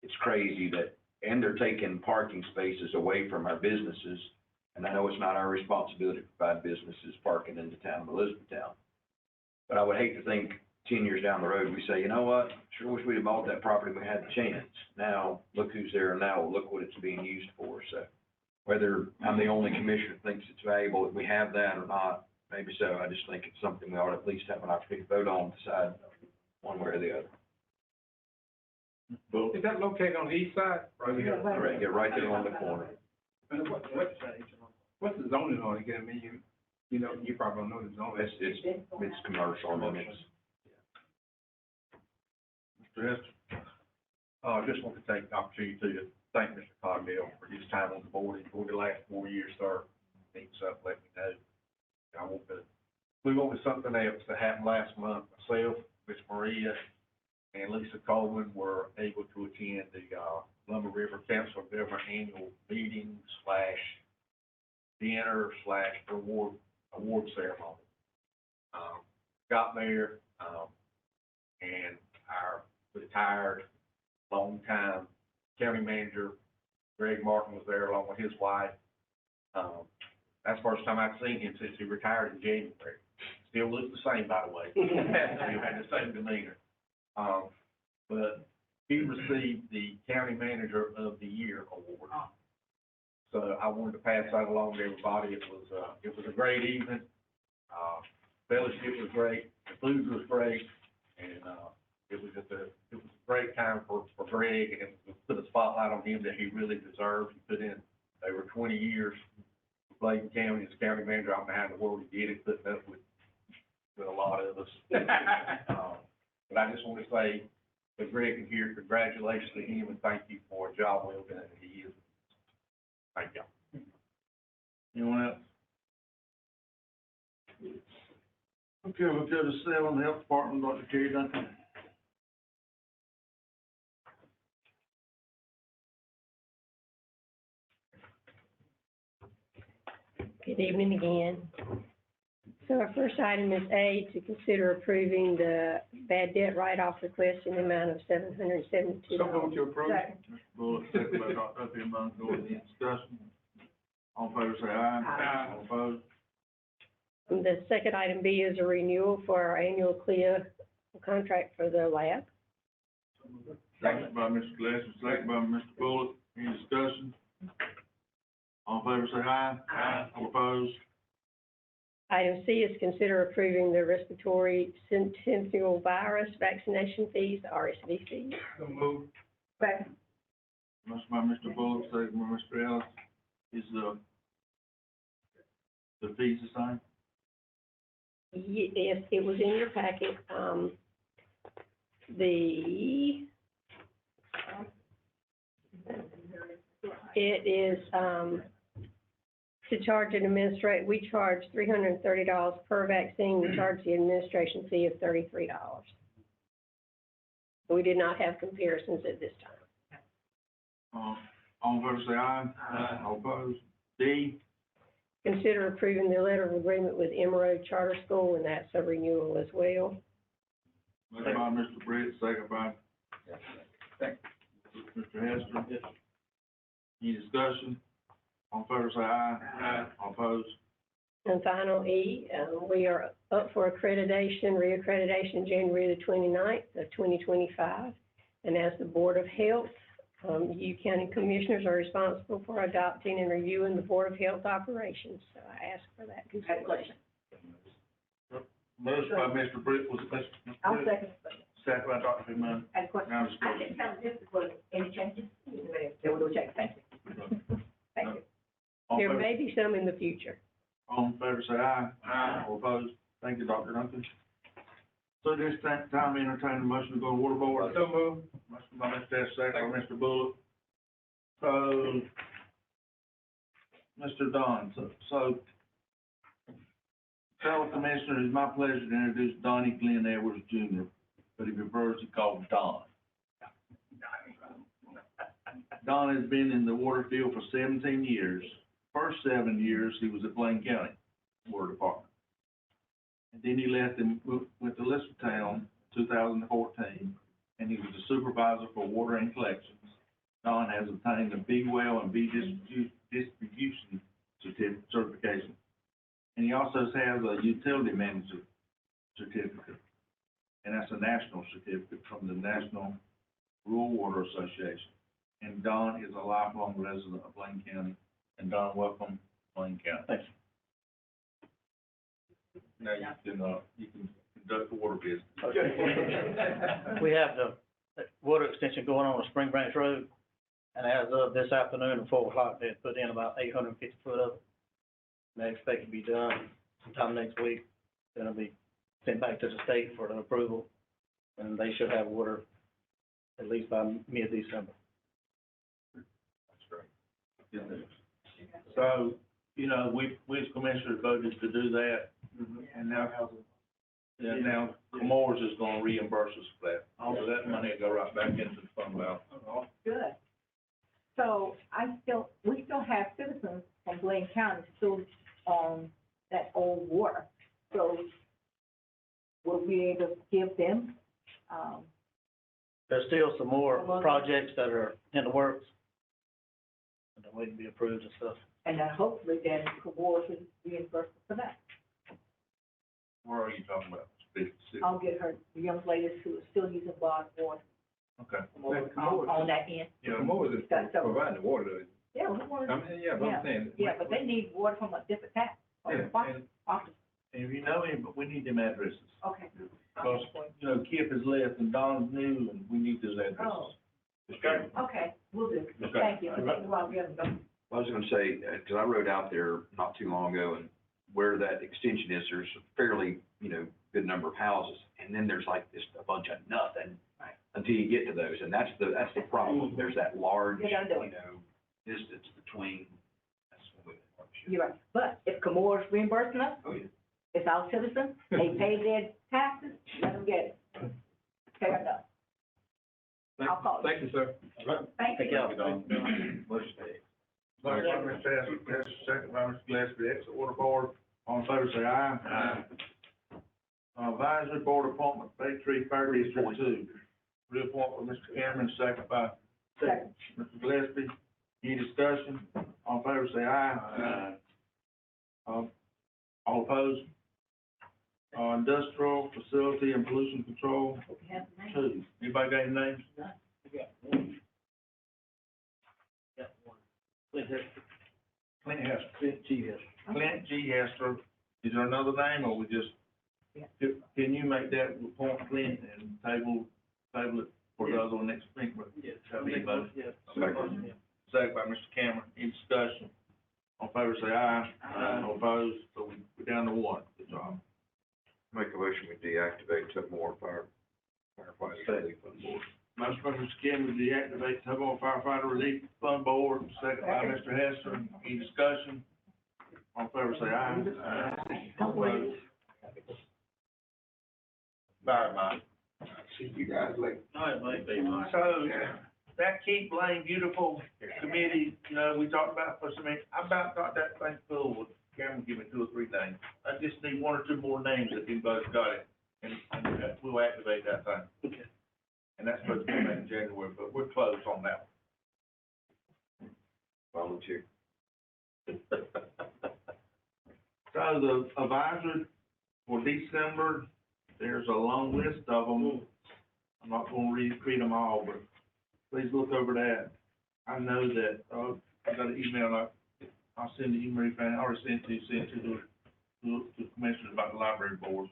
It's crazy that, and they're taking parking spaces away from our businesses. And I know it's not our responsibility to provide businesses parking in the town of Elizabethtown. But I would hate to think 10 years down the road, we say, you know what, sure wish we'd have bought that property when we had the chance. Now, look who's there now, look what it's being used for. So whether I'm the only commissioner that thinks it's valuable that we have that or not, maybe so. I just think it's something we ought to at least have an opportunity to vote on, decide one way or the other. Is that located on the east side? Right, yeah, right there on the corner. And what's the zoning on it? I mean, you know, you probably don't know the zoning. It's commercial, I mean, Mr. Hester? I just want to take the opportunity to thank Mr. Cogdell for his time on the board. For the last 4 years, sir, needs up, let me know. I want to move on to something else that happened last month. Myself, Miss Maria, and Lisa Coleman were able to attend the Lumber River Council of Government annual meeting / dinner / award ceremony. Got there, and our retired, longtime county manager, Greg Martin, was there along with his wife. That's the first time I've seen him since he retired in January. Still looks the same, by the way. Still had the same demeanor. But he received the County Manager of the Year award. So I wanted to pass that along to everybody. It was a great evening. Fellowship was great. The food was great. And, it was a great time for Greg, and it put a spotlight on him that he really deserved. He put in over 20 years. Bladen County as county manager. I don't know how in the world he did it, putting up with a lot lot of us. But I just want to say, with Greg in here, congratulations to him and thank you for a job well done that he is. Thank you. Anyone else? Okay, we'll go to 7, Health Department, Dr. Terry Duncan. Good evening again. So our first item is A, to consider approving the bad debt write-off request in the amount of $772. So moved to approve. Mr. Bullock, second by Dr. Upton, go in the discussion. All in favor, say aye. Aye. All opposed? And the second item B is a renewal for our annual CLIA contract for the lab. Second by Mr. Gillespie, second by Mr. Bullock, any discussion? All in favor, say aye. Aye. All opposed? Item C is consider approving the respiratory syncytial virus vaccination fees, RSV fees. So moved. Second. Motion by Mr. Bullock, second by Mr. Ellis. Is the fees the same? Yes, it was in your packet. It is, to charge an we charge $330 per vaccine. We charge the administration fee of $33. We did not have comparisons at this time. All in favor, say aye. Aye. All opposed? D, Consider approving the letter of agreement with Emerald Charter School, and that's a renewal as well. motion by Mr. Britt, second by Mr. Hester. Any discussion? All in favor, say aye. Aye. All opposed? And final E, we are up for reaccreditation January the 29th of 2025. And as the Board of Health, you county commissioners are responsible for adopting and reviewing the Board of Health operations. So I ask for that consideration. Motion by Mr. Britt, was Mr. I'll Britt? second. Second by Dr. McMahon. I had a question. Now I discussion. didn't tell this was any changes. There were no changes. Thank you. Thank you. All in There favor- may be some in the future. All in favor, say aye. Aye. All opposed? Thank you, Dr. Duncan. So this time, entertain a motion to go to water board. So moved. Motion by Mr. Hester, second by Mr. Bullock. So, Mr. Don, so fellow commissioner, it's my pleasure to introduce Donnie Glenn Edwards Jr., but he prefers to be called Don. Don has been in the water field for 17 years. First 7 years, he was at Bladen County Water Department. And then he left and went to Elizabethtown in 2014, and he was a supervisor for water and collections. Don has obtained a big well and big distribution certification. And he also has a utility manager certificate, and that's a national certificate from the National Rural Water Association. And Don is a lifelong resident of Bladen County. And Don, welcome to Bladen County. Thanks. Now you can conduct the water business. We have the water extension going on Spring Branch Road, and as of this afternoon at 4 o'clock, they put in about 850 foot of it. And they expect to be done sometime next week. Then it'll be sent back to the state for the approval, and they should have water at least by mid-December. That's great. Good news. So, we as commissioners voted to do that, and now Comores is gonna reimburse us for that. All of that money will go right back into the fund balance. Good. So we still have citizens from Bladen County still on that old water. So will we be able to give them, There's still some more projects that are in the works, and they're waiting to be approved and stuff. and then hopefully then Comores will reimburse us for that. Where are you talking about? Specific? I'll get her, the young ladies who are still using bottled water Okay. on that end. Yeah, Comores is providing the water, Yeah, we want I mean, yeah, but I'm saying. Yeah, but they need water from a different tap. Yeah, Office. And if you know him, but we need them addresses. Okay. Because, Kip has left and Don's new, and we need those addresses. Oh. Okay, we'll do. Okay. Thank you. Well, we haven't done. I was gonna say, because I rode out there not too long ago, and where that extension is, there's a fairly, good number of houses, and then there's like just a bunch of nothing until you get to those, and that's the problem. There's that large, You gotta do it. distance between, that's what we. You're right, but if Camora's reimbursing us, Oh, yeah. it's our citizens, they pay their taxes, let them get it. Fair enough. I'll call you. Thank you, sir. Thank you. Motion carries. Motion by Mr. Hester, second by Mr. Gillespie, exit order board, all in favor say aye. Aye. Advisory board appointment, Bay Tree Fire District Two, reappoint by Mr. Cameron, second by Second. Mr. Gillespie. Any discussion? All in favor say aye. Aye. All opposed? Industrial Facility and Pollution Control, two. Anybody got any names? Clint Hester. Clint G. Hester. Clint G. Hester. Is there another name, or we just, can you make that point, Clint, and table it for the other one next week? Yes. That'd be a motion. Yes. Second. Second by Mr. Cameron. Any discussion? All in favor say aye. Aye. All opposed? So we're down to one. Good job. Make a motion, we deactivate Tuppermore Firefighter Relief Fund Board. Motion by Mr. Cameron to deactivate Tuppermore Firefighter Relief Fund Board, second by Mr. Hester. Any discussion? All in favor say aye. Aye. All opposed? Bye, Mike. See you guys later. All right, Mike. So, that Keep Blaine Beautiful committee, you know, we talked about for some, I about got that thing full. Cameron give me 2 or 3 things. I just need 1 or 2 more names if anybody's got it, and we'll activate that thing. Okay. And that's supposed to be in January, but we're close on that Volunteer. one. So the advisor for December, there's a long list of them. I'm not gonna read them all, but please look over that. I know that, I got an email, I'll send the email, I already sent to the commissioners about the library board.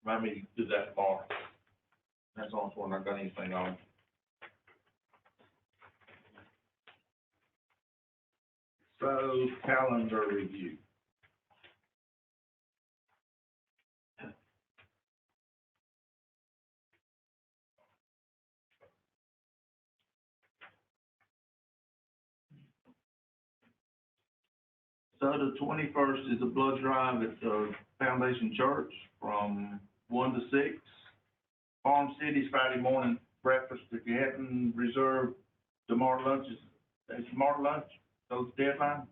Remind me to do that tomorrow. That's all, one I got anything on. So, calendar review. So the 21st is a blood drive at the Foundation Church from 1 to 6. Farm City's Friday morning breakfast. If you hadn't reserved tomorrow lunch, is tomorrow lunch, so it's deadline?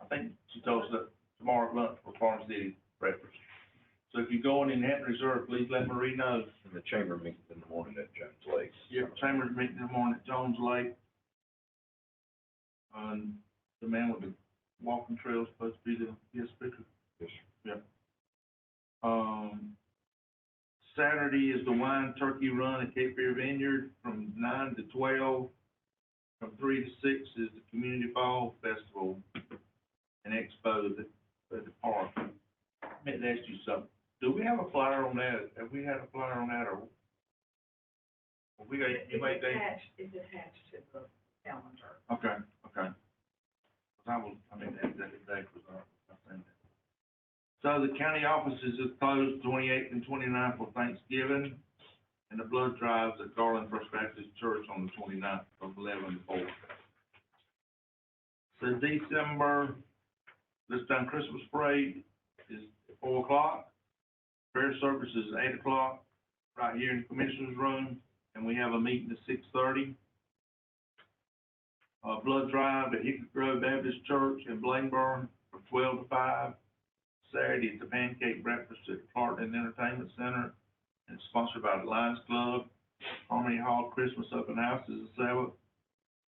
I think she told us that tomorrow lunch for Farm City breakfast. So if you're going and hadn't reserved, please let Marie know. And the chamber meeting in the morning at Jones Lake. Yeah, Chambers meeting in the morning at Jones Lake. The man with the walking trail is supposed to be the guest speaker. Yes, Yeah. Saturday is the wine turkey run at Cape Fear Vineyard from 9 to 12. From 3 to 6 is the Community Fall Festival and Expo at the park. I meant to ask you something. Do we have a flyer on that? Have we had a flyer on that, or? We got, you might think. It's attached to the calendar. Okay. That today was, I think. So the county offices are closed 28th and 29th for Thanksgiving, and the blood drives at Garland First Baptist Church on the 29th from 11 to 4. So December, this time Christmas parade is at 4 o'clock. Prayer service is at 8 o'clock, right here in the commissioner's room, and we have a meeting at 6:30. Blood drive at Hickory Grove Baptist Church in Blainburn from 12 to 5. Saturday at the Pancake Breakfast at Clark and Entertainment Center, and it's sponsored by the Lions Club. Harmony Hall Christmas Open House is the 7th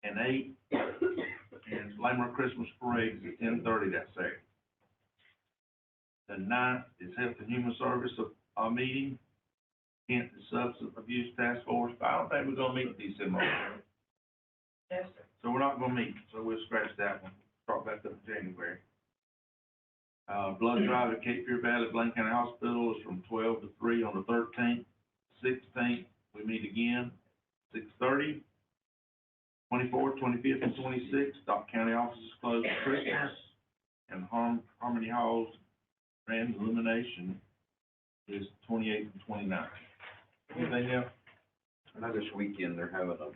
and 8th, and Blainburn Christmas Parade is at 10:30 that Saturday. The 9th is Health and Human Service meeting, Kent and Substance Abuse Task Force. I don't think we're gonna meet in December. Yes, sir. So we're not gonna meet, so we'll scratch that one, start back up in January. Blood drive at Cape Fear Valley Blaine County Hospital is from 12 to 3 on the 13th. 16th, we meet again, 6:30. 24th, 25th, and 26th, Dock County office is closed for Christmas, and Harmony Hall's grand illumination is 28th and 29th. Anything else? I know this weekend they're having a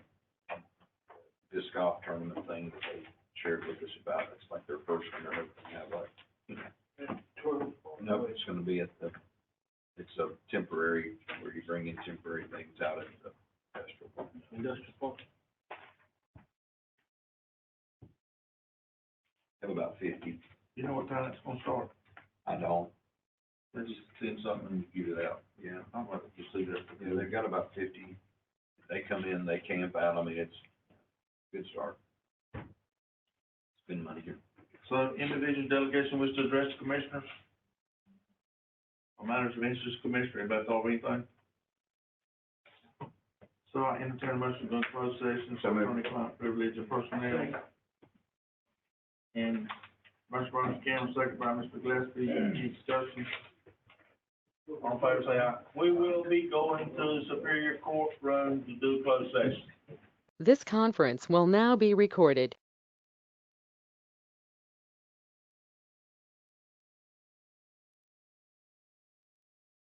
disc golf tournament thing that they shared with us about. It's like their first one they're hoping to have, like, no, it's gonna be it's a temporary, where you bring in temporary things out at the industrial park. Industrial park. Have about 50. You know what time it's gonna start? I don't. They just send something and you get it out. Yeah. I'd like to see that. Yeah, they've got about 50. They come in, they camp out. I mean, it's a good start. Spend money here. So, individual delegation wish to address the commissioners? On matters of interest, commissioner, anybody thought of anything? So I entertain a motion to go into closed session, so attorney-client privilege of personnel. And motion by Mr. Cameron, second by Mr. Gillespie, any discussion? All in favor, say aye. We will be going to the Superior Court room to do closed session. This conference will now be recorded.